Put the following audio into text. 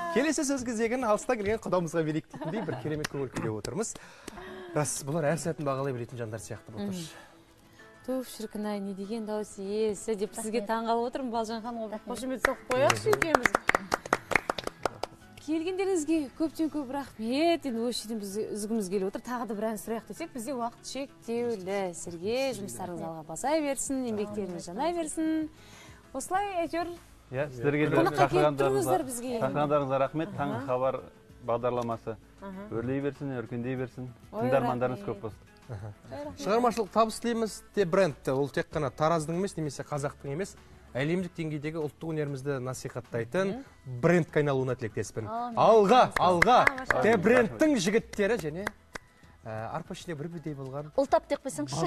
Келесі сөз кезегін алыста келген құдамызға берейік дейтіндей бір керемет көңіл күйде отырмыз. Рас, бұлар әр сәтін бағалай білетін жандар сияқты болып тұр. Туф, шіркін-ай, не деген дауыс иесі деп сізге таңғалып отырмын, Балжан ханым, қошемет соқып қояқшы екеуміз. Келгендеріңізге көптен көп рахмет. Енді осы жерден біз үзгіміз келіп отыр. Тағы да бір ән сұрайық десек, бізде уақыт шектеулі. Сізге жұмыстарыңыз алға баса берсін, еңбектеріңіз жана берсін. Осылай әйтеуір қонаққа келіп тұрыңыздар бізге. Шақырғандарыңызға рахмет. Таңғы хабар бағдарламасы өрлей берсін, өркендей берсін. Тыңдармандарыңыз көп болсын. Шығармашылық табыс тілейміз. Те бренд, ол тек қана Тараздың емес, немесе қазақтың емес, әлемдік деңгейдегі ұлттық өнерімізді насихаттайтын брендке айналуына тілектеспін. Алға! Те брендтің жігіттері және арпа ішінде бір-бірдей болған ұлтап деп қойсаңызшы.